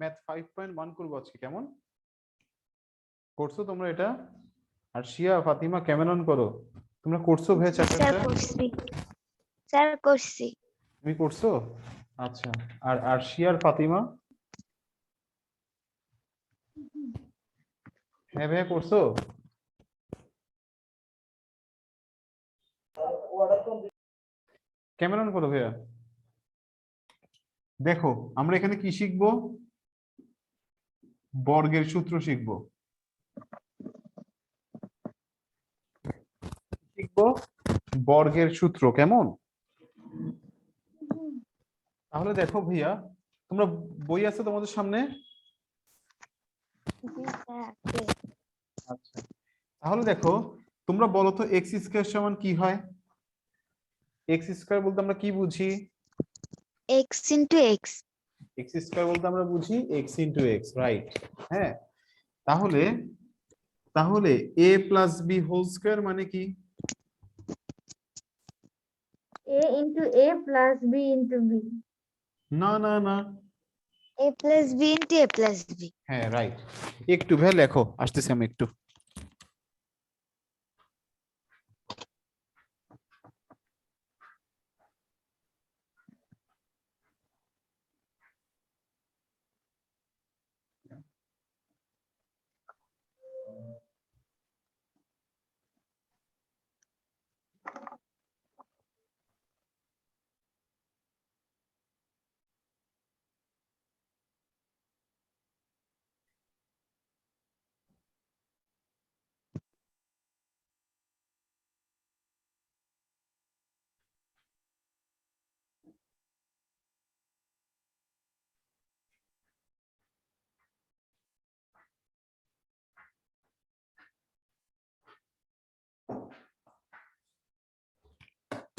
Math 5.1 করবো আজকে, কেমন করছো তোমরা এটা? আর শিয়া ফাতিমা কেমন করো, তোমরা করছো ভাই স্যার চ্যাপ্টারটা? করছি, স্যার করছি। তুমি করছো? আচ্ছা। আর শিয়ার ফাতিমা? হ্যাঁ ভাইয়া করছো? কেমন করো ভাইয়া? দেখো আমরা এখানে কি শিখবো, বর্গের সূত্র শিখবো। শিখবো বর্গের সূত্র, কেমন? তাহলে দেখো ভাইয়া, তোমরা বই আছে তোমাদের সামনে? জি স্যার আছে। আচ্ছা, তাহলে দেখো তোমরা বলো তো এক্স স্কয়ার সমান কি হয়? এক্স স্কয়ার বলতে আমরা কি বুঝি? X into x. X square বলতে আমরা বুঝি এক্স ইন্টু এক্স, রাইট? হ্যাঁ, তাহলে তাহলে এ প্লাস বি হোল স্কয়ার মানে কি? A into A plus B into B. না না না, এ প্লাস বি ইন্টু এ প্লাস বি। হ্যাঁ রাইট। একটু ভাই লেখো, আসতেছি আমি একটু।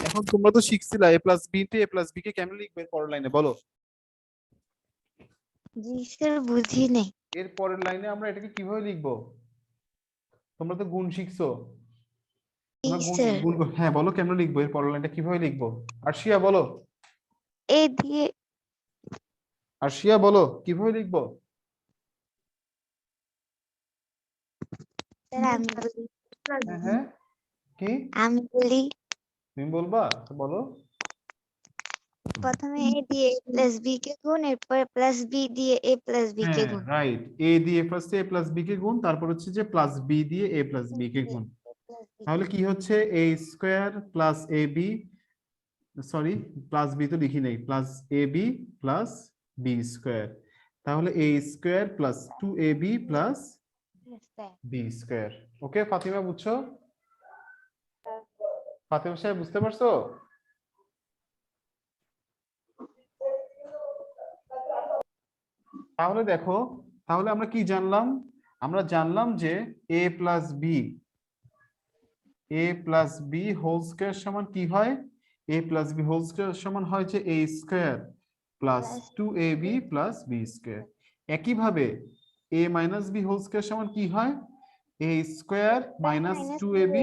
এখন তোমরা তো শিখছিলা এ প্লাস বি ইন্টু এ প্লাস বি কে কেমন লিখবে পরের লাইনে, বলো। জি স্যার বুঝি নেই। এর পরের লাইনে আমরা এটাকে কিভাবে লিখবো? তোমরা তো গুণ শিখছো, জি তোমরা গুণ স্যার। গুণ হ্যাঁ বলো কেমন লিখবো, এর পরের লাইনটা কিভাবে লিখবো? আরশিয়া বলো, এ দিয়ে আরশিয়া বলো কিভাবে লিখবো? স্যার আমি বলি, হ্যাঁ হ্যাঁ, কি আমি বলি তুমি বলবা তো বলো। প্রথমে এ দিয়ে এ প্লাস বি কে গুণ, এরপর প্লাস বি দিয়ে এ প্লাস বি কে হ্যাঁ গুণ। রাইট, এ দিয়ে ফার্স্টে এ প্লাস বি কে গুণ, তারপর হচ্ছে যে প্লাস বি দিয়ে এ প্লাস বি কে গুণ। তাহলে কি হচ্ছে, A square plus A B, sorry plus B তো লিখি নাই, plus A B plus B square. তাহলে A square plus 2ab plus B square. Okay Fatima বুঝছো? ফাতিমা সাহেব বুঝতে পারছো? তাহলে দেখো, তাহলে আমরা কি জানলাম? আমরা জানলাম যে A plus B, A plus B whole square সমান কি হয়? A plus B whole square সমান হয় যে A square plus 2ab plus B square. একইভাবে A minus B whole square সমান কি হয়? A square minus 2ab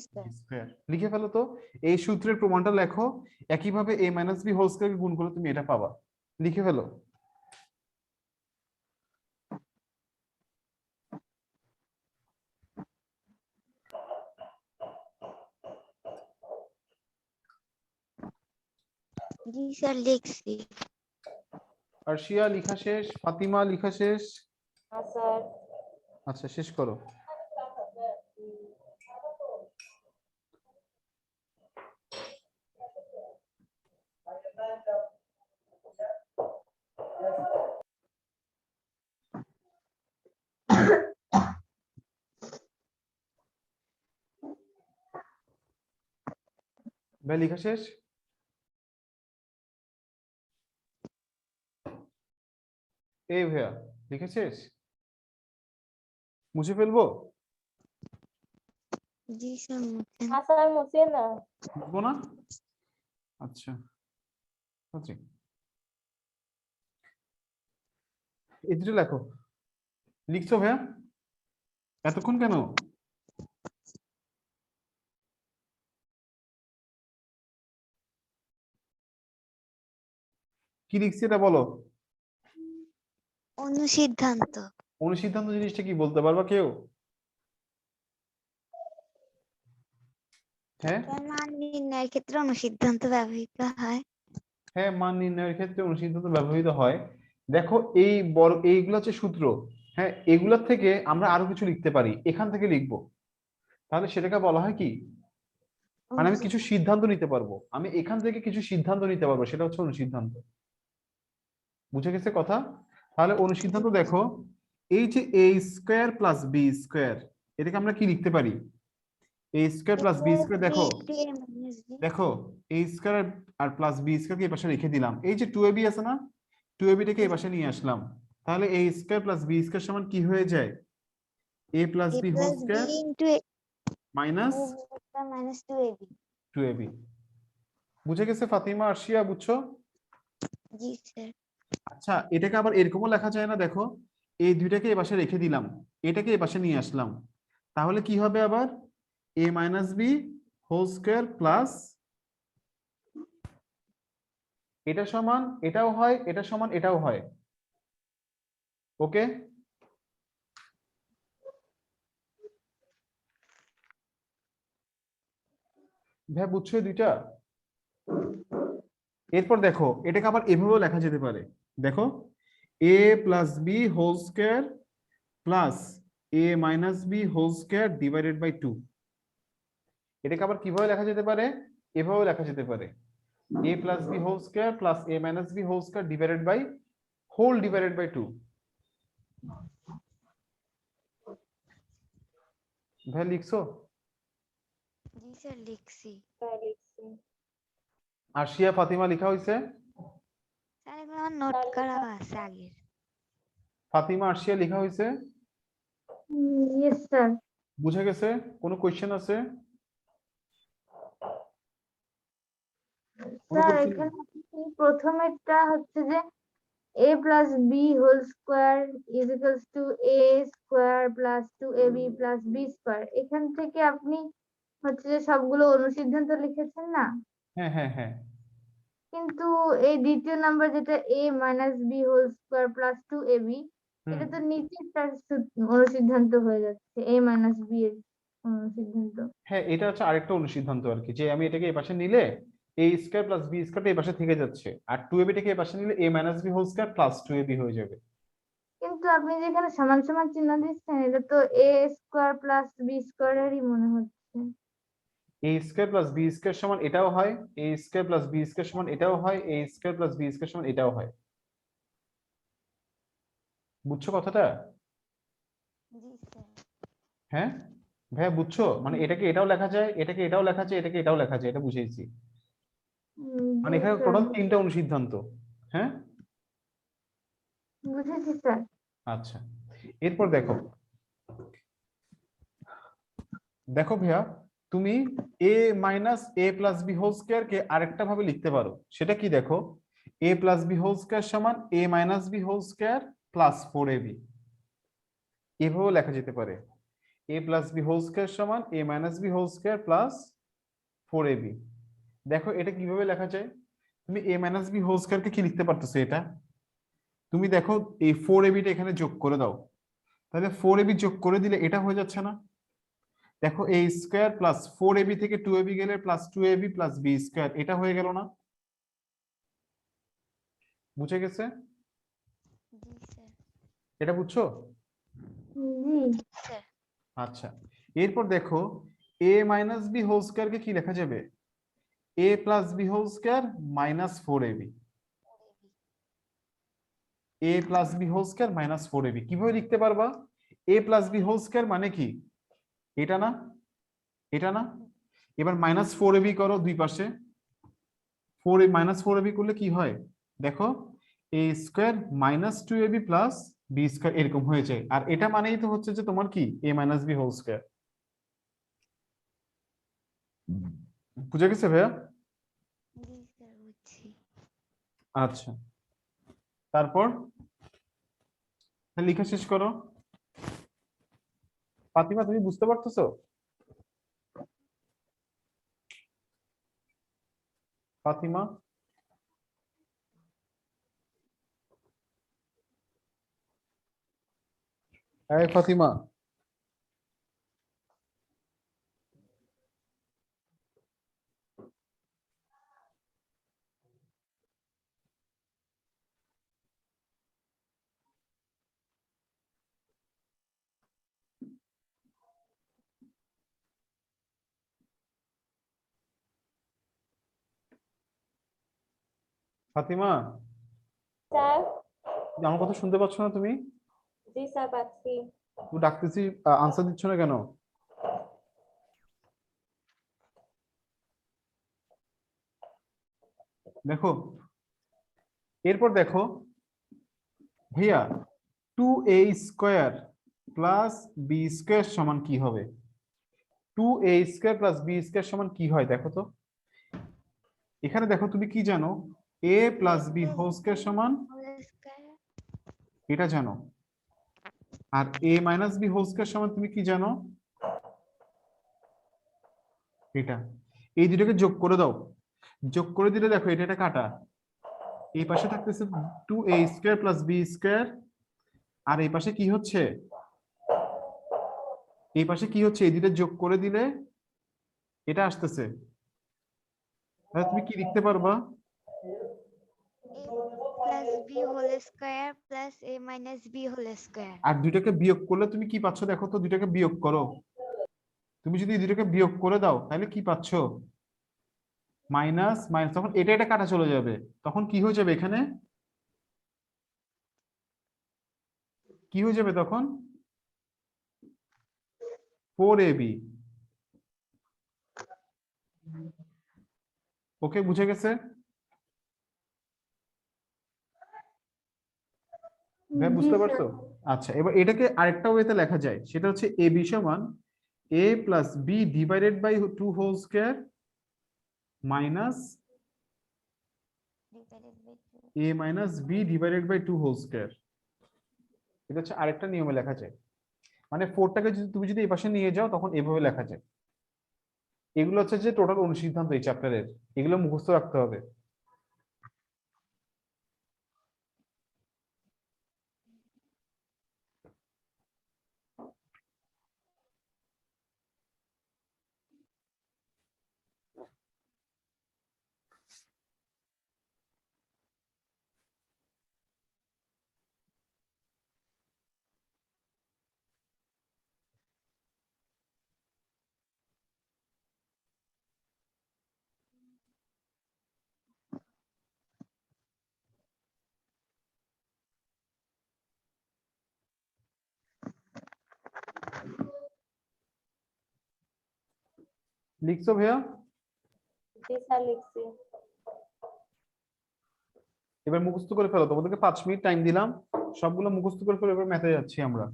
square. লিখে ফেলো তো, এই সূত্রের প্রমাণটা লেখো। একইভাবে A minus B whole square গুণ করলে তুমি এটা পাবা, লিখে ফেলো। জি স্যার লিখছি। আরশিয়া লিখা শেষ, ফাতিমা লিখা শেষ? স্যার। আচ্ছা শেষ করো। ভাই লিখা শেষ? এই ভাইয়া লিখা শেষ? মুছে ফেলবো? জি স্যার মুছেন। স্যার মুছে না। মুছবো না? আচ্ছা আচ্ছা, এই দুটো লেখো। লিখছো ভাইয়া? এতক্ষণ কেন? কি লিখছি এটা বলো। অনুসিদ্ধান্ত। অনুসিদ্ধান্ত জিনিসটা কি বলতে পারবা কেউ? হ্যাঁ মান নির্ণয়ের ক্ষেত্রে অনুসিদ্ধান্ত ব্যবহৃত হয়। হ্যাঁ, মান নির্ণয়ের ক্ষেত্রে অনুসিদ্ধান্ত ব্যবহৃত হয়। দেখো এইগুলো হচ্ছে সূত্র। হ্যাঁ, এগুলোর থেকে আমরা আরো কিছু লিখতে পারি, এখান থেকে লিখবো। তাহলে সেটাকে বলা হয় কি? মানে আমি কিছু সিদ্ধান্ত নিতে পারবো, আমি এখান থেকে কিছু সিদ্ধান্ত নিতে পারবো, সেটা হচ্ছে অনুসিদ্ধান্ত। বুঝে গেছে কথা? তাহলে অনুসিদ্ধান্ত দেখো, এই যে এ স্কোয়ার প্লাস বি স্কোয়ার, এটাকে আমরা কি লিখতে পারি? এ স্কোয়ার প্লাস বি স্কোয়ার, দেখো দেখো a square R plus B স্কোয়ারকে এই পাশে রেখে দিলাম, এই যে টু এ বি আছে না, টু এ বিটাকে এই পাশে নিয়ে আসলাম। তাহলে A square plus B square সমান কি হয়ে যায়? A plus B whole square minus minus 2ab। Two A B. বুঝে গেছে ফাতিমা, আরশিয়া, বুঝছো? জি স্যার। আচ্ছা, এটাকে আবার এরকমও লেখা যায় না, দেখো এই দুইটাকে এই পাশে রেখে দিলাম, এটাকে এই পাশে নিয়ে আসলাম। তাহলে কি হবে আবার? A minus B whole square plus, এটা সমান এটাও হয়, এটা সমান এটাও হয়। ওকে, ভাই বুঝছো এই দুইটা? এরপর দেখো এটাকে আবার এভাবেও লেখা যেতে পারে। দেখো এ plus B whole square plus A minus B whole square divided by 2। এটাকে আবার কিভাবে লেখা যেতে পারে? এভাবেও লেখা যেতে পারে, a plus b whole square plus a minus b whole square divided by whole divided by 2। ভাই লিখছো? জি স্যার লিখছি। আরশিয়া, ফাতিমা লিখা হয়েছে? স্যার এগুলো আমার নোট করা আছে আগের। ফাতিমা, আরশিয়া লিখা হয়েছে? Yes sir. বুঝে গেছে? কোনো কোশ্চেন আছে? কোনো স্যার কোশ্চেন? এখানে প্রথমেরটা হচ্ছে যে a plus b whole square is equals to a square plus 2ab plus b square, এখান থেকে আপনি হচ্ছে যে সবগুলো অনুসিদ্ধান্ত লিখেছেন না, হ্যাঁ হ্যাঁ হ্যাঁ। কিন্তু এই দ্বিতীয় নাম্বার যেটা a minus b whole square plus 2ab, হুম। এটা তো নিচের তার অনুসিদ্ধান্ত হয়ে যাচ্ছে a minus b এর অনুসিদ্ধান্ত। হ্যাঁ, এটা হচ্ছে আরেকটা অনুসিদ্ধান্ত আর কি, যে আমি এটাকে এই পাশে নিলে a স্কয়ার প্লাস বি স্কয়ারটা এই পাশে থেকে যাচ্ছে, আর 2ab টাকে এই পাশে নিলে a minus B whole square plus 2ab হয়ে যাবে। কিন্তু আপনি যেখানে সমান সমান চিহ্ন দিচ্ছেন, এটা তো a স্কোয়ার প্লাস বি স্কোয়ারেরই মনে হচ্ছে। a square plus B square সমান এটাও হয়, a square plus B square সমান এটাও হয়, a square plus B square সমান এটাও হয়। বুঝছো কথাটা? জি স্যার। হ্যাঁ ভাইয়া, বুঝছো? মানে এটাকে এটাও লেখা যায়, এটাকে এটাও লেখা যায়, এটাকে এটাও লেখা যায়, এটা বুঝেছি। মানে জি এখানে স্যার, টোটাল 3টা অনুসিদ্ধান্ত। হ্যাঁ, বুঝেছি স্যার। আচ্ছা। এরপর দেখো, দেখো ভাইয়া, তুমি a minus a plus B whole square কে আরেকটা ভাবে লিখতে পারো। সেটা কি দেখো, এ প্লাস বি হোল স্কয়ার সমান a minus B whole square plus 4ab, এভাবেও লেখা যেতে পারে। A plus B whole square সমান a minus B whole square plus 4ab। দেখো এটা কিভাবে লেখা যায়? তুমি a minus B whole square কে কি লিখতে পারতেছো? এটা তুমি দেখো, এই 4ab টা এখানে যোগ করে দাও, তাহলে 4ab যোগ করে দিলে এটা হয়ে যাচ্ছে না? দেখো এ স্কয়ার প্লাস 4ab থেকে 2ab গেলে plus 2ab plus B square, এটা হয়ে গেল না? বুঝে গেছে? জি স্যার। এটা বুঝছো? জি স্যার আচ্ছা, এরপর দেখো a minus B whole square কে কি লেখা যাবে? A plus B whole square minus 4ab, a plus B whole square minus 4ab কিভাবে লিখতে পারবা? A plus B whole square মানে কি? এটা না, এটা না? এবার মাইনাস 4ab করো দুই পাশে, 4 মাইনাস 4ab করলে কি হয়? দেখো a square minus 2ab plus B square এরকম হয়ে যায়, আর এটা মানেই তো হচ্ছে যে তোমার কি এ মাইনাস বি হোল স্কয়ার। বুঝে গেছে ভাইয়া? জি স্যার বুঝছি। আচ্ছা, তারপর লেখা শেষ করো। ফাতিমা, তুমি বুঝতে পারতেছো? ফাতিমা, এই ফাতিমা, ফাতিমা, স্যার। আমার কথা শুনতে পাচ্ছ না তুমি? জি স্যার, পাচ্ছি। তুমি ডাকতেছি, আনসার দিচ্ছ না কেন? দেখো, এরপর দেখো ভাইয়া, 2a² প্লাস বি স্কোয়ার সমান কি হবে? 2a² প্লাস বি স্কোয়ার সমান কি হয় দেখো তো। এখানে দেখো তুমি কি জানো, a plus B whole square সমান whole square এটা জানো, আর a minus B whole square সমান তুমি কি জানো, এটা। এই দুটোকে যোগ করে দাও, যোগ করে দিলে দেখো এটা এটা কাটা, এই পাশে থাকতেছে 2a² প্লাস বি স্কোয়ার, আর এই পাশে কি হচ্ছে, এই পাশে কি হচ্ছে, এই দুটো যোগ করে দিলে এটা আসতেছে। তাহলে তুমি কি লিখতে পারবা? a plus b whole square plus a minus b whole square. আর দুইটাকে বিয়োগ করলে তুমি কি পাচ্ছ দেখো তো, দুইটাকে বিয়োগ করো। তুমি যদি এই দুইটাকে বিয়োগ করে দাও তাহলে কি পাচ্ছ, মাইনাস মাইনাস, তখন এটা এটা কাটা চলে যাবে, তখন কি হয়ে যাবে এখানে, কি হয়ে যাবে তখন, 4ab। ওকে, বুঝে গেছে? ভাই জি বুঝতে স্যার। পারছো? আচ্ছা, এবার এটাকে আরেকটা ওয়েতে লেখা যায়, সেটা হচ্ছে এ বি সমান a plus B divided by 2 whole square minus Divided by 2. a minus B divided by 2 whole square. এটা হচ্ছে আরেকটা নিয়মে লেখা যায়, মানে 4টাকে যদি তুমি যদি এই পাশে নিয়ে যাও তখন এভাবে লেখা যায়। এগুলো হচ্ছে যে টোটাল অনুসিদ্ধান্ত এই চ্যাপ্টারের, এগুলো মুখস্থ রাখতে হবে। লিখছো ভাইয়া? জি স্যার, লিখছি। এবার মুখস্থ করে ফেলো, তোমাদেরকে 5 মিনিট টাইম দিলাম, সবগুলো মুখস্থ করে ফেলো, এবার ম্যাথে যাচ্ছি আমরা।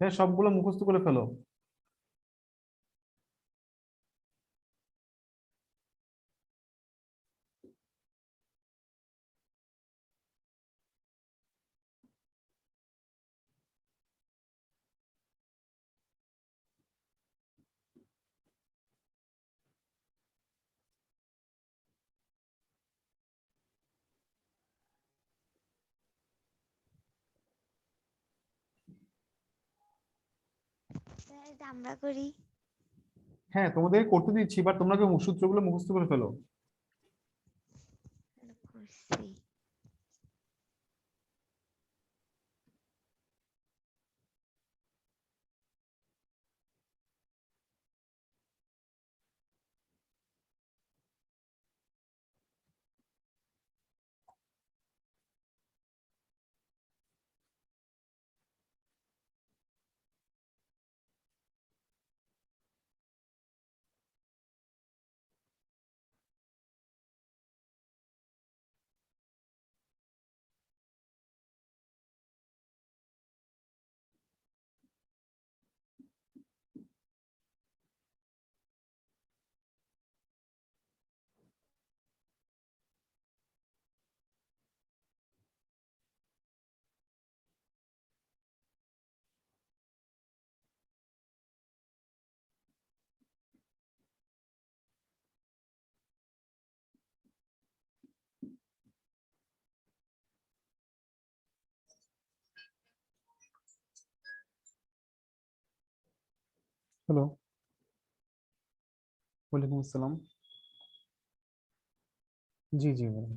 হ্যাঁ, সবগুলো মুখস্থ করে ফেলো। Sir, এটা আমরা করি। হ্যাঁ, তোমাদের করতে দিচ্ছি, বাট তোমরা কি সূত্রগুলো মুখস্থ করে ফেলো। করছি। হ্যালো, ওয়ালাইকুম আসসালাম। জি জি ম্যাডাম।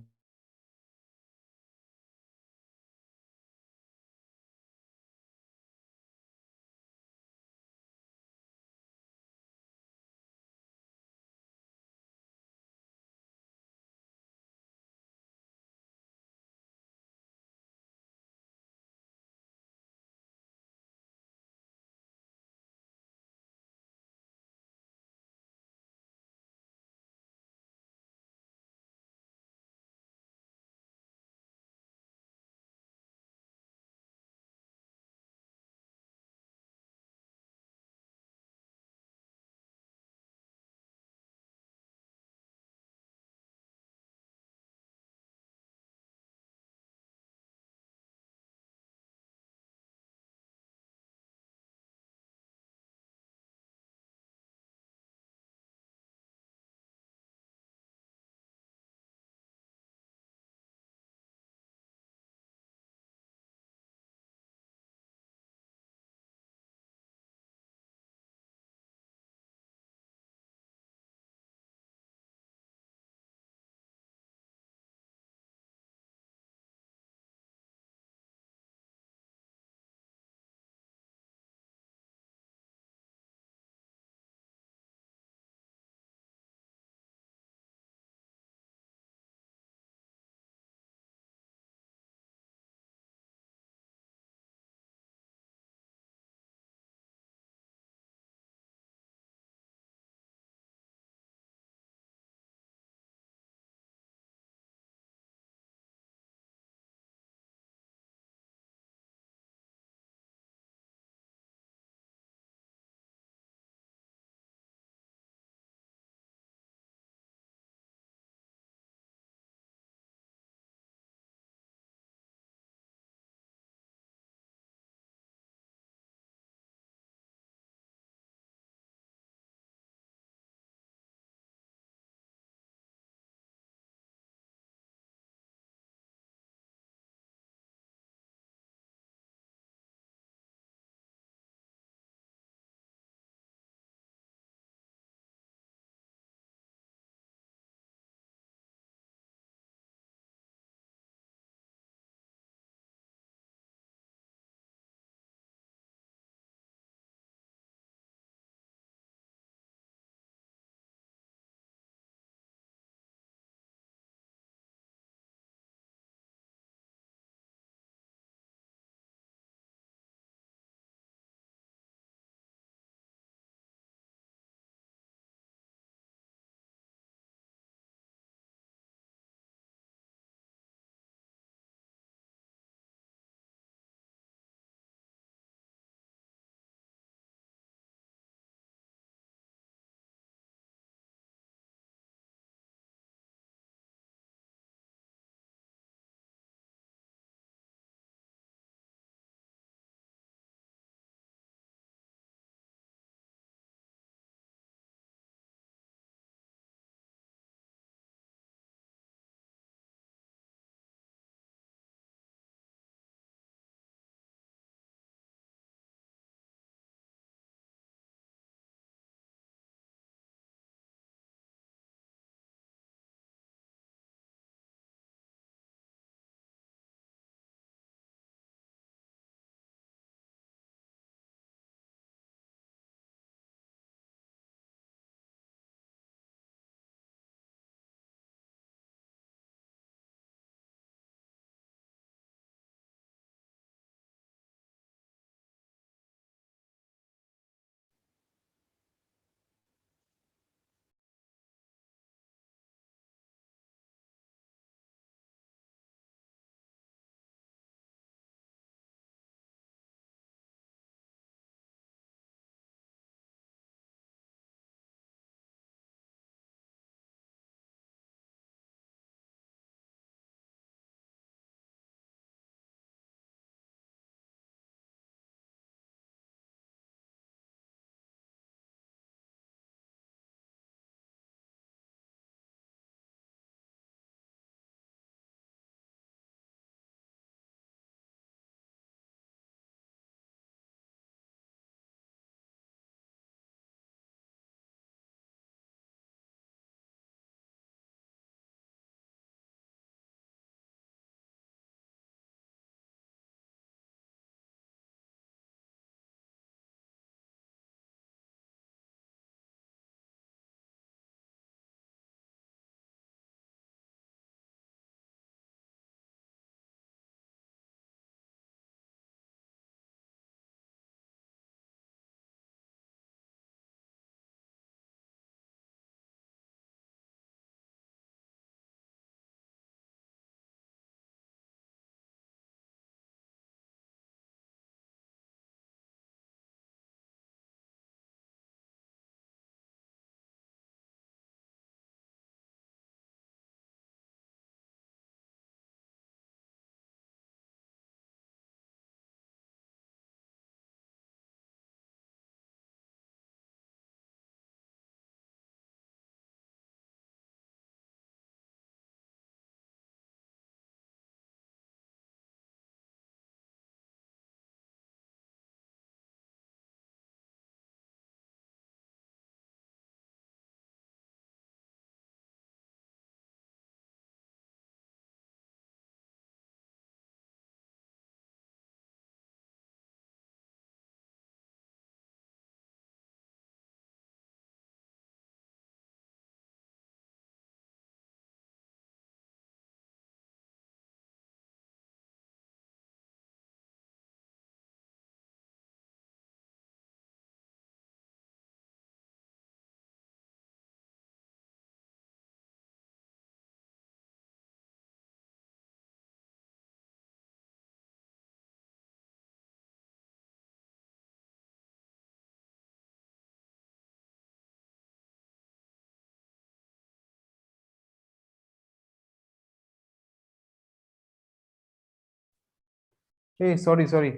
এই সরি সরি,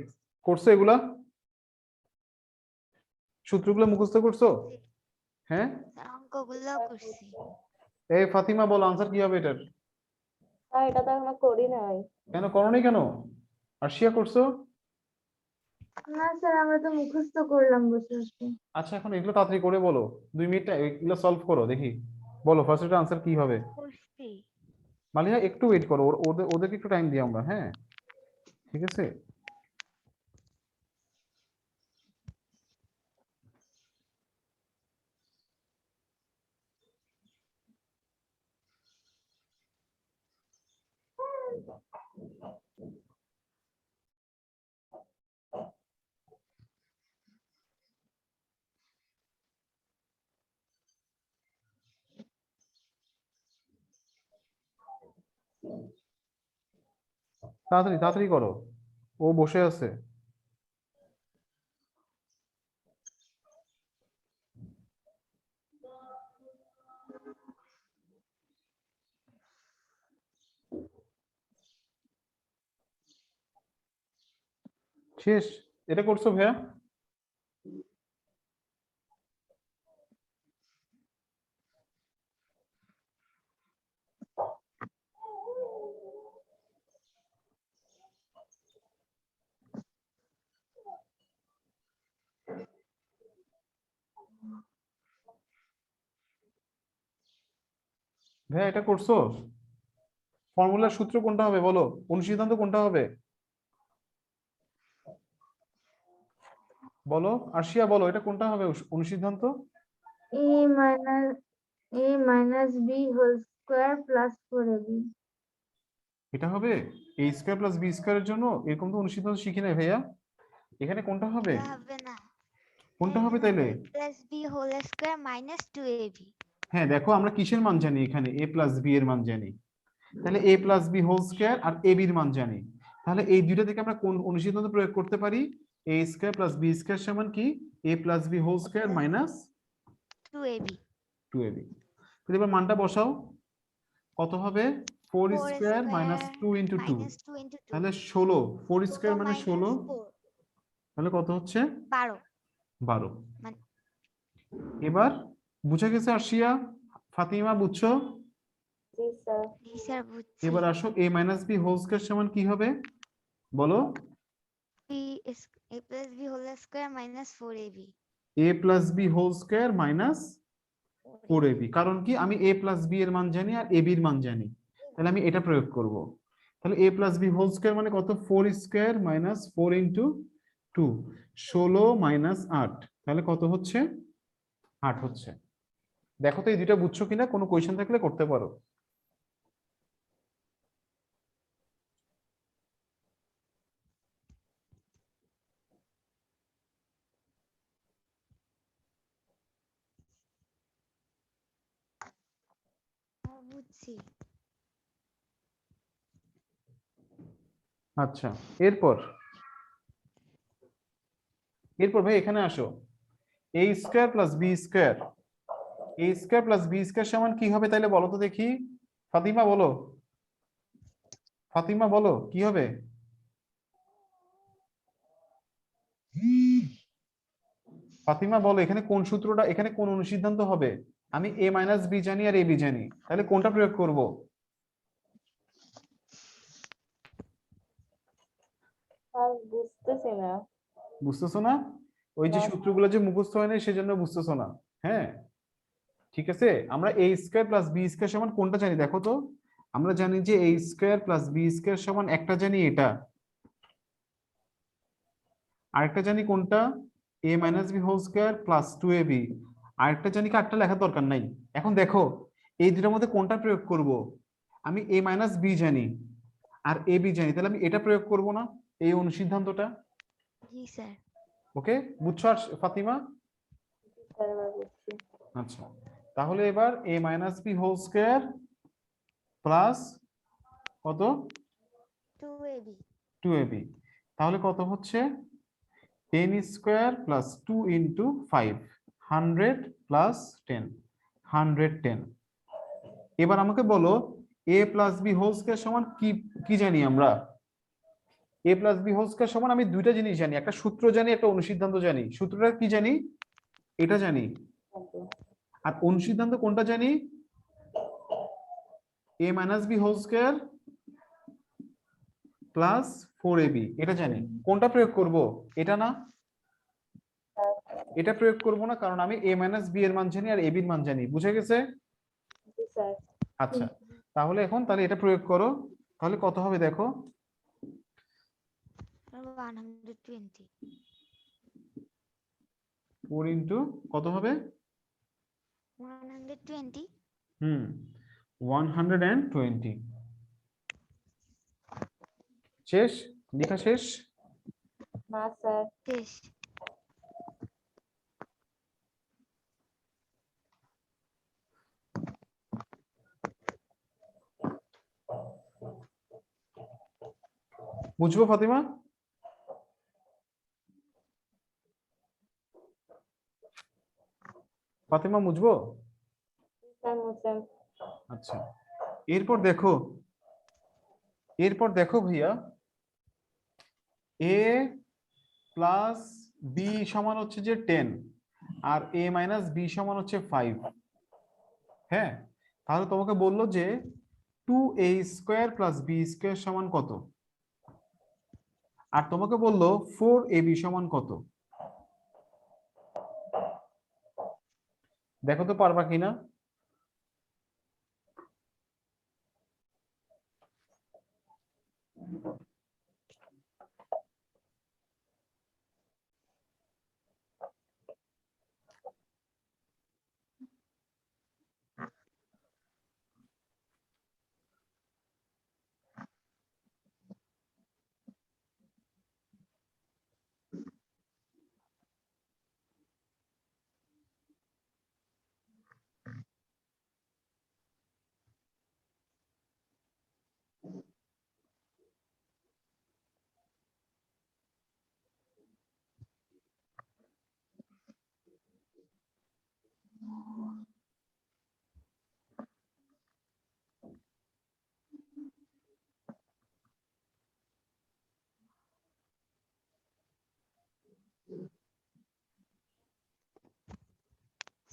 করছো এগুলা? সূত্রগুলো মুখস্থ করছো? হ্যাঁ। স্যার অঙ্কগুলো করছি। এই ফাতিমা বলো আনসার কি হবে এটার? আর এটা তো এখনো করি নাই। কেন করোনি কেন? আরশিয়া করছো? না স্যার, আমরা তো মুখস্থ করলাম বসে বসে। আচ্ছা এখন এগুলো তাড়াতাড়ি করে বলো, 2 মিনিট এগুলো সলভ করো দেখি। বলো ফার্স্ট এর আনসার কি হবে? করছি। মালিহা একটু ওয়েট করো, ওদেরকে একটু টাইম দিই আমরা, হ্যাঁ ঠিক আছে। তাড়াতাড়ি তাড়াতাড়ি করো, ও বসে আছে। শেষ? এটা করছো ভাইয়া? ভাইয়া এটা করছো? ফর্মুলার সূত্র কোনটা হবে বলো, অনুসিদ্ধান্ত কোনটা হবে বলো? আরশিয়া বলো এটা কোনটা হবে অনুসিদ্ধান্ত? a minus b whole square plus 4ab। এটা হবে এ স্কয়ার প্লাস বি স্কয়ারের জন্য, এরকম তো অনুসিদ্ধান্ত শিখি নাই ভাইয়া। এখানে কোনটা হবে? এটা হবে না। কোনটা হবে তাইলে? a plus B whole square minus 2ab। হ্যাঁ দেখো আমরা কিসের মান জানি, এখানে এ প্লাস বি এর মান জানি, তাহলে এ প্লাস বি হোল স্কয়ার আর এ বির মান জানি, তাহলে এই দুইটা থেকে আমরা কোন অনুসিদ্ধান্ত প্রয়োগ করতে পারি? A square plus B square সমান কি? A plus B whole square minus 2ab। 2ab। তাহলে এবার মানটা বসাও, কত হবে? 4 4 square minus 2 into 2, minus 2 into 2। তাহলে 16। 4 স্কয়ার মানে 16, 4 তাহলে কত হচ্ছে? 12। 12। মানে এবার বুঝা গেছে আরশিয়া, ফাতিমা বুঝছো? জি স্যার। জি স্যার বুঝছি। এবার আসো a minus B whole square সমান কি হবে বলো? a plus B whole square minus 4ab। a plus B whole square minus 4ab, কারণ কি আমি a প্লাস বি এর মান জানি আর a b এর মান জানি, তাহলে আমি এটা প্রয়োগ করব। তাহলে a plus B whole square মানে কত? 4 স্কয়ার মাইনাস 4 ইন্টু 2, 16 মাইনাস 8, তাহলে কত হচ্ছে? 8 হচ্ছে। দেখো তো এই দুইটা বুঝছো কিনা, কোনো কোয়েশ্চেন থাকলে করতে পারো। বুঝছি। আচ্ছা এরপর এরপর ভাই এখানে আসো, a square plus B square, a square plus B square সমান কি হবে তাইলে বলো তো দেখি, ফাতিমা বলো, ফাতিমা বলো কি হবে? ফাতিমা বলো এখানে কোন সূত্রটা, এখানে কোন অনুসিদ্ধান্ত হবে? আমি a মাইনাস বি জানি আর a b জানি, তাহলে কোনটা প্রয়োগ করব? আর বুঝতেছি না। বুঝতেছো না? ওই যে না। সূত্রগুলো যে মুখস্থ হয় না সেজন্য বুঝতেছো না। হ্যাঁ ঠিক আছে, আমরা a square plus B square সমান কোনটা জানি দেখো তো। আমরা জানি যে a square plus B square সমান, একটা জানি এটা, আরেকটা জানি কোনটা? a minus B whole square plus 2ab, আরেকটা জানি কি, আরেকটা লেখার দরকার নাই। এখন দেখো এই দুটার মধ্যে কোনটা প্রয়োগ করব? আমি a মাইনাস বি জানি আর a b জানি, তাহলে আমি এটা প্রয়োগ করব না, এই অনুসিদ্ধান্তটা। জি স্যার। ওকে বুঝছো আর ফাতিমা? জি স্যার, এবার বুঝছি। আচ্ছা তাহলে এবার a minus B whole square plus কত? 2ab। 2ab, তাহলে কত হচ্ছে? 10 স্কয়ার প্লাস 2 ইন্টু 5, 100 প্লাস 10, 110। এবার আমাকে বলো a plus B whole square সমান কি কি জানি আমরা? A plus B whole square সমান আমি দুইটা জিনিস জানি, একটা সূত্র জানি, একটা অনুসিদ্ধান্ত জানি। সূত্রটা কি জানি? এটা জানি। আর অনুসিদ্ধান্ত কোনটা জানি? A minus B whole square plus 4ab, এটা জানি। কোনটা প্রয়োগ করব? এটা না, এটা প্রয়োগ করব না, কারণ আমি a মাইনাস বি এর মান জানি আর ab এর মান জানি। বুঝে গেছে? জি স্যার। আচ্ছা, তাহলে এখন তাহলে এটা প্রয়োগ করো, তাহলে কত হবে দেখো। 120 4 ইন্টু কত হবে? 120 120। শেষ? লেখা শেষ? না স্যার। শেষ। বুঝবো ফাতিমা? ফাতিমা বুঝবো? স্যার মুছেন। আচ্ছা, এরপর দেখো ভাইয়া, এ প্লাস বি সমান হচ্ছে যে 10 আর এ মাইনাস বি সমান হচ্ছে 5। হ্যাঁ, তাহলে তোমাকে বললো যে 2a square plus B square সমান কত, আর তোমাকে বললো 4ab সমান কত। দেখো তো পারবা কিনা।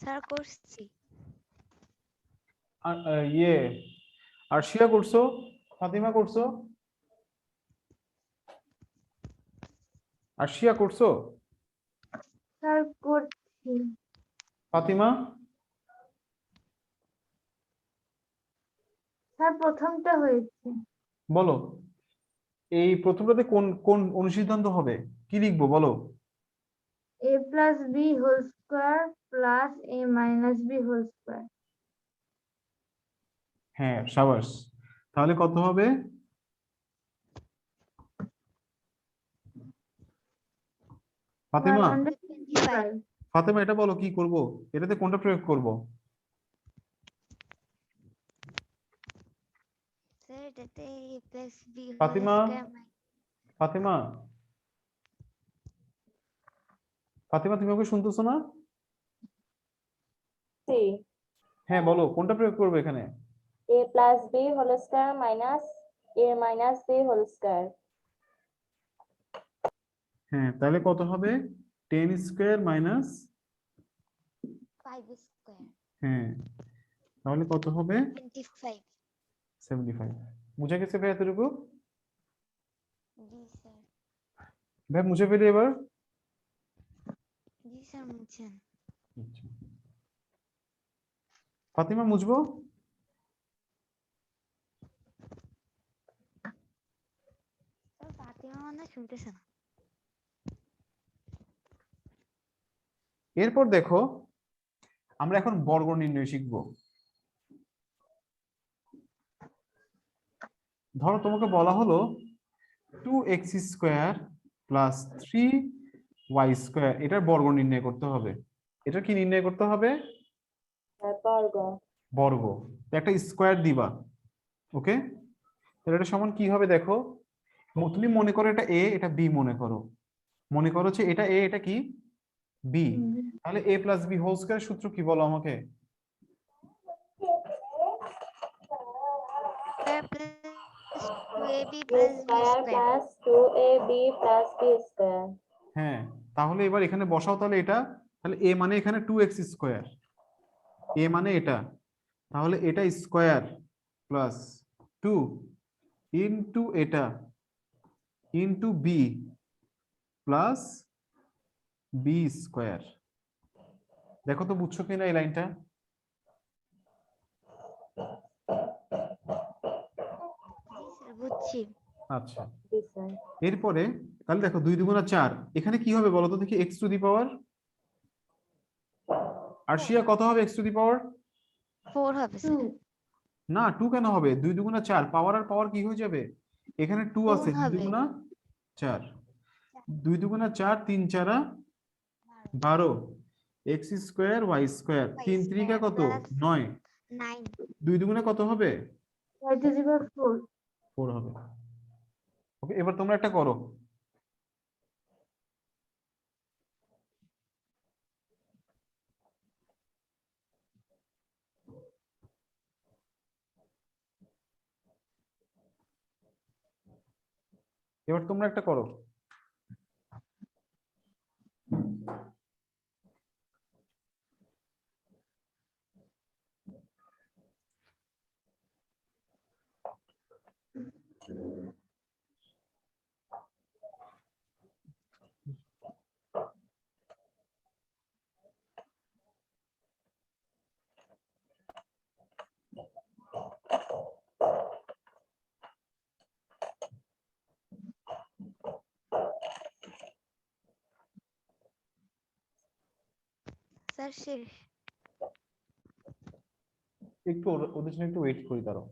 স্যার করছি। আর আরশিয়া করছো, ফাতিমা করছো, আরশিয়া করছো, স্যার করছি। ফাতিমা? স্যার প্রথমটা হয়েছে। বলো এই প্রথমটাতে কোন কোন অনুসিদ্ধান্ত হবে, কি লিখবো বলো? a plus b whole square plus a minus b whole square. হ্যাঁ, সাবাস। তাহলে কত হবে? ফাতিমা, 125. ফাতিমা এটা বলো কি করব, এটাতে কোনটা প্রয়োগ করব? স্যার এটাতে a plus B whole Fatima, square Fatima, Fatima তুমি ওকে শুনতেছো না? সি হ্যাঁ বলো কোনটা প্রয়োগ করবে এখানে? A plus B whole square minus a minus B whole square. হ্যাঁ, তাহলে কত হবে? 10 স্কয়ার মাইনাস, 5 স্কয়ার হ্যাঁ তাহলে কত হবে? 25। 75। বুঝে গেছে ভাই এতটুকু? জি স্যার। ভাই মুছে ফেলি এবার। জি স্যার মুছেন। আচ্ছা। ফাতিমা মুছবো? স্যার ফাতিমা মানে শুনতেছে না। এরপর দেখো, আমরা এখন বর্গ নির্ণয় শিখব। ধরো তোমাকে বলা হলো 2x square plus 3y square, এটার বর্গ নির্ণয় করতে হবে। এটা কি নির্ণয় করতে হবে? বর্গ। বর্গ। তো একটা স্কোয়ার দিবা, ওকে? তাহলে এটা সমান কি হবে দেখো, তুমি মনে করো এটা a, এটা b মনে করো, মনে করো যে এটা a, এটা কি b। তাহলে a plus B whole square সূত্র কি বলো আমাকে? Square plus 2ab A plus b square square. plus 2ab plus b square. হ্যাঁ, তাহলে এবার এখানে বসাও তাহলে এটা, তাহলে a মানে এখানে 2x স্কয়ার, a মানে এটা, তাহলে এটা স্কয়ার প্লাস 2 ইনটু এটা into b plus b square. দেখো তো বুঝছো কিনা এই লাইনটা? স্যার বুঝছি। আচ্ছা, জি স্যার। এরপরে তাহলে দেখো 2 দুগুণা 4, এখানে কি হবে বলো তো দেখি, x টু দি পাওয়ার, আরশিয়া কত হবে x টু দি পাওয়ার? 4 হবে 2 স্যার। না 2 কেন হবে, 2 দুগুণা 4, পাওয়ার আর পাওয়ার কি হয়ে যাবে, এখানে 2 আছে, গুণ 2 হবে। দুগুণা 4, 2 দুগুণা 4, 3 4 12, এক্স স্কোয়ার ওয়াই স্কোয়ার, 3 3 কত, 9, 9 2 দুগুণে কত হবে, y to the power 4 4 হবে। ওকে, এবার তোমরা একটা করো। এবার তোমরা একটা করো। স্যার শেষ। একটু ওদের জন্য একটু ওয়েট করি দাঁড়াও।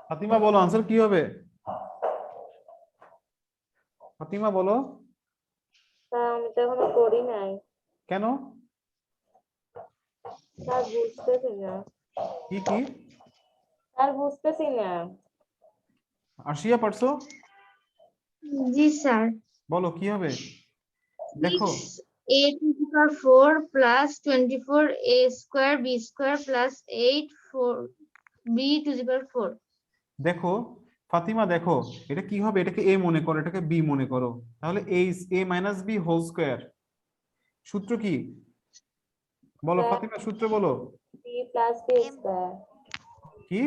ফাতিমা বলো আনসার কি হবে, ফাতিমা বলো। স্যার আমি তো এখনো করি নাই। কেন? স্যার বুঝতেছি না। কি কি? স্যার বুঝতেছি না। আরশিয়া পারছো? জি স্যার বলো কি হবে, দেখো 6a to the power 4 plus 24a square b square plus 8 4b to the power 4 দেখো ফাতিমা, দেখো এটা কি হবে, এটাকে a মনে করো, এটাকে b মনে করো, তাহলে a minus b whole square, সূত্র কি বলো স্যার ফাতিমা, সূত্র বলো b plus b square. কি?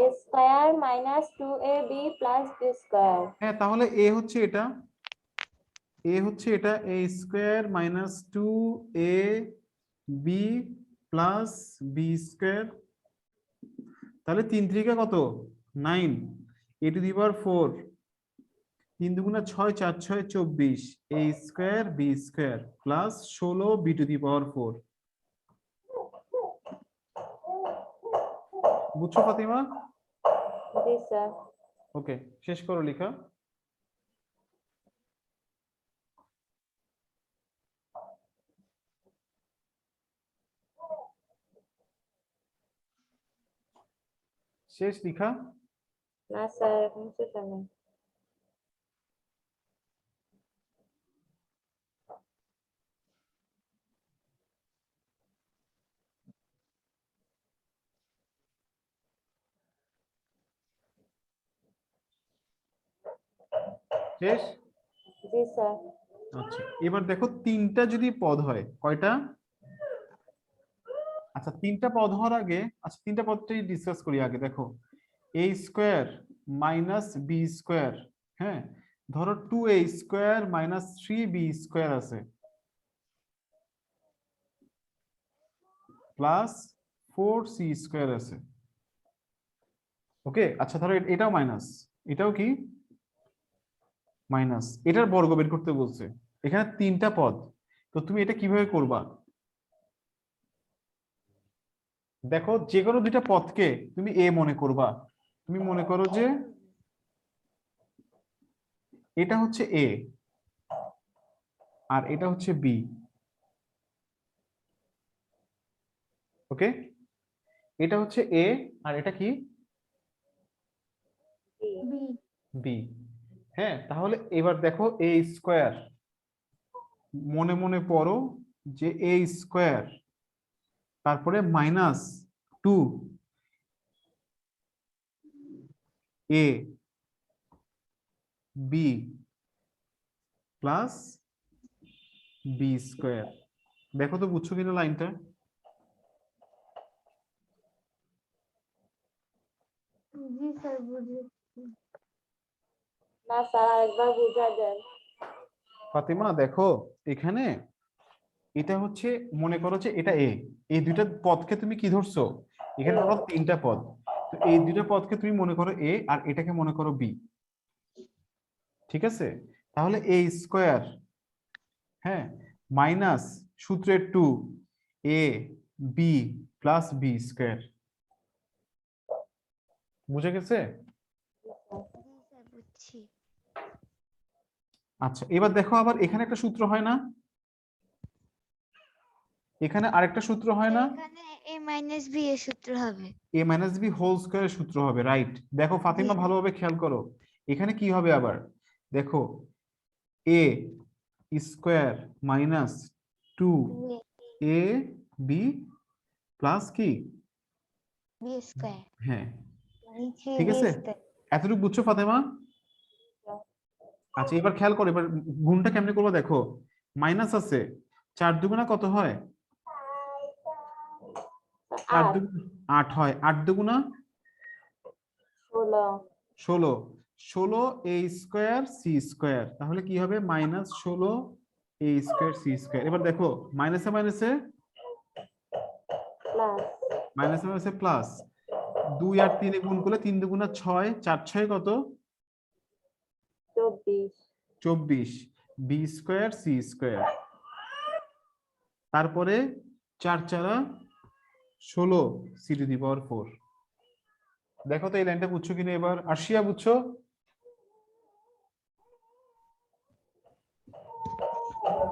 A square minus 2ab plus b square. হ্যাঁ, তাহলে a হচ্ছে এটা, a হচ্ছে এটা, a square minus 2ab plus b square, তাহলে 3 3 কত, 9, a টু দি পাওয়ার 4, 3 দুগুণা 6, 4 6 24, a square b square plus 16 b to the power 4। বুঝছো ফাতিমা? জি স্যার। ওকে, শেষ করো লেখা। শেষ লেখা। না স্যার এখন শেষ হয়নি। শেষ। জি স্যার। আচ্ছা, এবার দেখো তিনটা যদি পদ হয়, কয়টা? আচ্ছা, তিনটা পদ হওয়ার আগে, আচ্ছা তিনটা পদটাই ডিসকাস করি আগে। দেখো a square minus b square, হ্যাঁ ধরো 2a square minus 3b square আছে প্লাস 4c স্কোয়ার আছে। ওকে, আচ্ছা ধরো এটাও মাইনাস, এটাও কি মাইনাস, এটার বর্গ বের করতে বলছে। এখানে 3টা পদ, তো তুমি এটা কিভাবে করবা? দেখো যে কোনো 2টা পদকে তুমি এ মনে করবা। তুমি মনে করো যে এটা হচ্ছে এ আর এটা হচ্ছে বি। ওকে, এটা হচ্ছে এ আর এটা কি বি। বি। হ্যাঁ, তাহলে এবার দেখো এ স্কোয়ার, মনে মনে পড়ো যে এ স্কোয়ার তারপরে মাইনাস 2 এ বি প্লাস বি স্কোয়ার। দেখো তো বুঝছো কিনা লাইনটা? জি স্যার বুঝেছি। না স্যার আরেকবার বুঝাই দেন। ফাতিমা দেখো এখানে এটা হচ্ছে, মনে করো যে এটা এ, এই 2টা পদকে তুমি কি ধরছো? এখানে টোটাল 3টা পদ, তো এই 2টা পদকে তুমি মনে করো এ আর এটাকে মনে করো বি। ঠিক আছে, তাহলে এ স্কোয়ার, হ্যাঁ মাইনাস সূত্রের 2 এ বি প্লাস বি স্কোয়ার। বুঝে গেছে? জি স্যার বুঝছি। আচ্ছা এবার দেখো আবার এখানে একটা সূত্র হয় না, এখানে আরেকটা সূত্র হয় না, এখানে a মাইনাস b এর সূত্র হবে। এ মাইনাস বি হোল স্কোয়ারের সূত্র হবে, রাইট। দেখো ফাতিমা জি। ভালোভাবে খেয়াল করো, এখানে কি হবে আবার দেখো a square minus 2 A B plus কি b স্কয়ার হ্যাঁ, মানে 3b ঠিক আছে, স্কয়ার। এতটুকু বুঝছো ফাতেমা? আচ্ছা এবার খেয়াল করো, এবার গুণটা কেমনে করবো দেখো, মাইনাস আছে 4 দুগুণা কত হয়? 4 8 দুগুণা 8 হয়, 8 দুগুণা 16 16, 16 এ স্কোয়ার সি স্কোয়ার, তাহলে কি হবে মাইনাস 16 এ স্কোয়ার সি স্কোয়ার। এবার দেখো মাইনাসে মাইনাসে প্লাস মাইনাসে মাইনাসে প্লাস, 2 আর 3 গুণ করলে 3 দুগুণা 6, 4 6 কত 24 24 বি স্কোয়ার সি স্কোয়ার, তারপরে 4 4 16 সি টু দি পাওয়ার 4। দেখো তো এই লাইনটা বুঝছো কিনা এবার? আরশিয়া বুঝছো?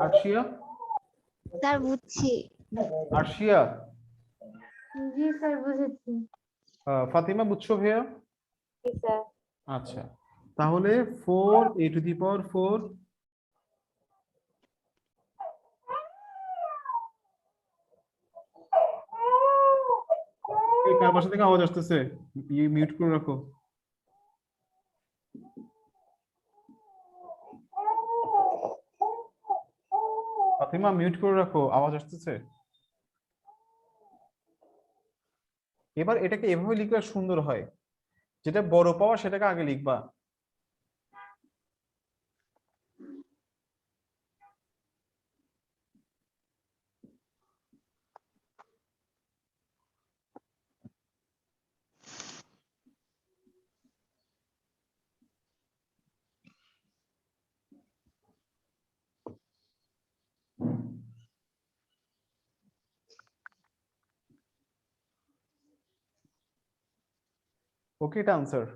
আরশিয়া স্যার বুঝছি। আরশিয়া জি স্যার বুঝেছি। ফাতিমা বুঝছো ভাইয়া? জি স্যার আচ্ছা, তাহলে 4 এ টু দি পাওয়ার 4, এই কার বাসা থেকে আওয়াজ আসতেছে? মিউট করে রাখো। ফাতিমা মিউট করে রাখো, আওয়াজ আসতেছে। এবার এটাকে এভাবে লিখলে সুন্দর হয়, যেটা বড় পাওয়া সেটাকে আগে লিখবা। ওকে, এটা আনসার।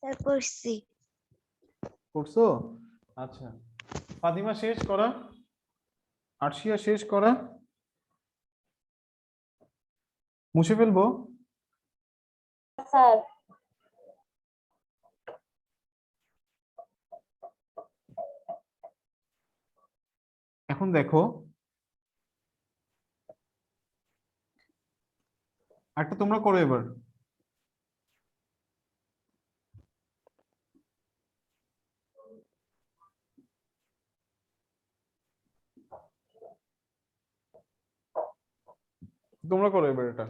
স্যার করছি। করছো? আচ্ছা, ফাতিমা শেষ করা, আরশিয়া শেষ করা। মুছে ফেলবো? স্যার এখন দেখো, একটা তোমরা করো এবার। তোমরা করো এবার এটা।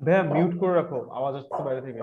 ভাইয়া মিউট করে রাখো, আওয়াজ আসছে বাইরে থেকে।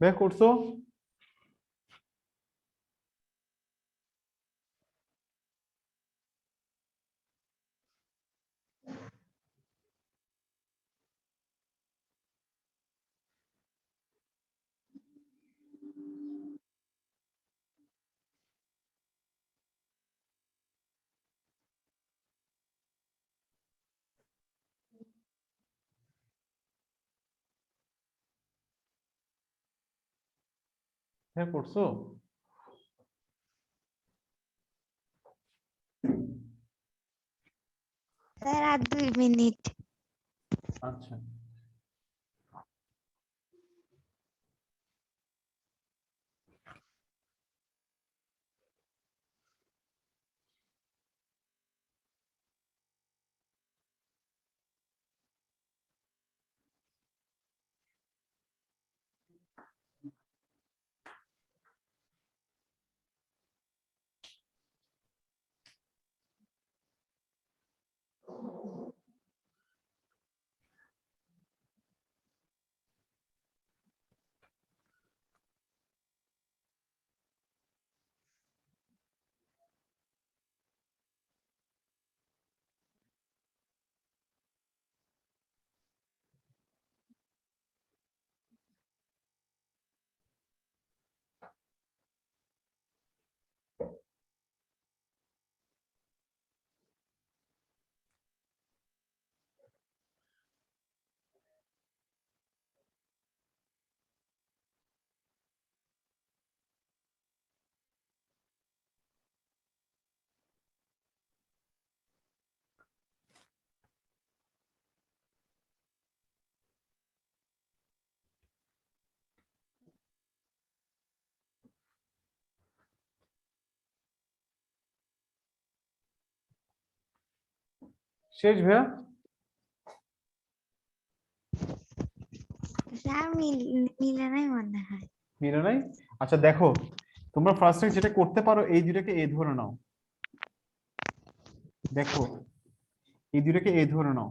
ভাইয়া করছো? হ্যাঁ করছো। স্যার আর 2 মিনিট। আচ্ছা, শেষ ভাইয়া? স্যার মিলে নাই মনে হয়। মিলে নাই? আচ্ছা দেখো, তোমরা ফার্স্টে যেটা করতে পারো, এই দুটাকে এ ধরে নাও। দেখো, এই দুটাকে এ ধরে নাও,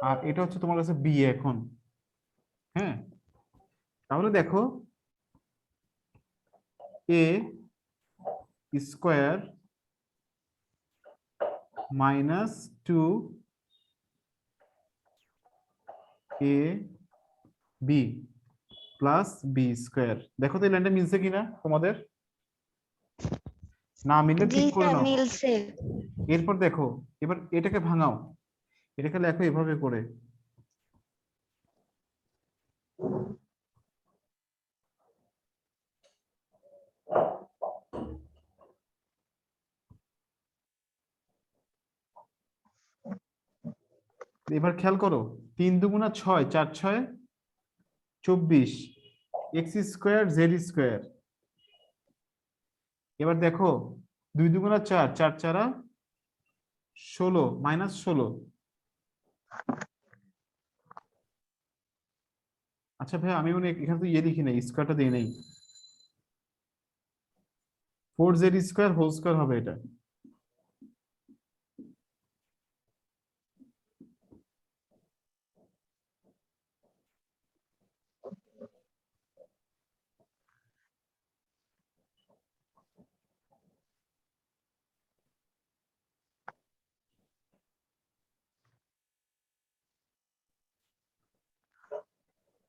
আর এটা হচ্ছে তোমার কাছে বি এখন। হ্যাঁ, তাহলে দেখো a square minus 2ab plus B square. দেখো তো এই লাইনটা মিলছে কিনা তোমাদের? না মিললে জি ঠিক করে স্যার নাও। মিলছে। এরপর দেখো, এবার এটাকে ভাঙাও, এটাকে লেখো এভাবে করে। এবার খেয়াল করো, 3 দুগুণা 6, 4 6 24, এক্স স্কোয়ার জেড স্কোয়ার। এবার দেখো 2 দুগুণা 4, 4 4 16, মাইনাস 16। আচ্ছা ভাই, আমি মনে হয় এখানে তো ইয়ে লিখি নাই, স্কোয়ারটা দিই নাই। 4z স্কোয়ার হোল স্কোয়ার হবে এটা।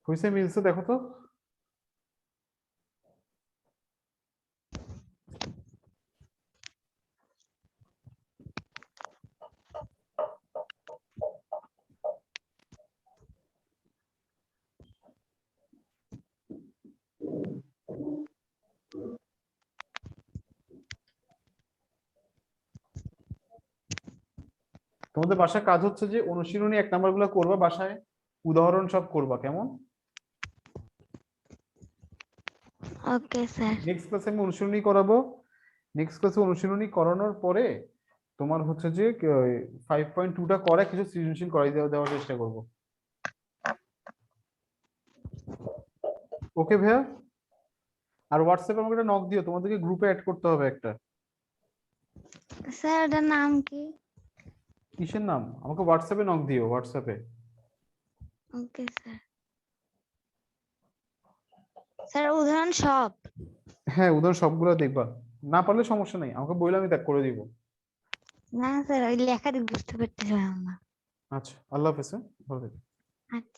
হয়েছে, মিলছে, দেখো তো। তোমাদের বাসায় কাজ হচ্ছে যে অনুশীলনী 1 নাম্বার গুলো করবা, বাসায় উদাহরণ সব করবা, কেমন? Okay sir. নেক্সট ক্লাসে আমি অনুশীলনী করাবো। নেক্সট ক্লাসে অনুশীলনী করানোর পরে তোমার হচ্ছে যে 5.2টা করে কিছু সৃজনশীল করাই দেওয়ার চেষ্টা করব। ওকে ভাইয়া? আর হোয়াটসঅ্যাপে আমাকে একটা নক দিও, তোমাদেরকে গ্রুপে অ্যাড করতে হবে একটা। স্যার ওটার নাম কি? কিসের নাম? আমাকে হোয়াটসঅ্যাপে নক দিও, হোয়াটসঅ্যাপে। Okay sir. স্যার উদাহরণ সব? হ্যাঁ, উদাহরণ সবগুলো দেখবা, না পারলে সমস্যা নাই, আমাকে বইলে আমি ত্যাগ করে দিব। না স্যার ওই লেখা বুঝতে পারতেছিলাম না। আচ্ছা, আল্লাহ হাফেজ। হ্যাঁ, ভালো থেকো। আচ্ছা।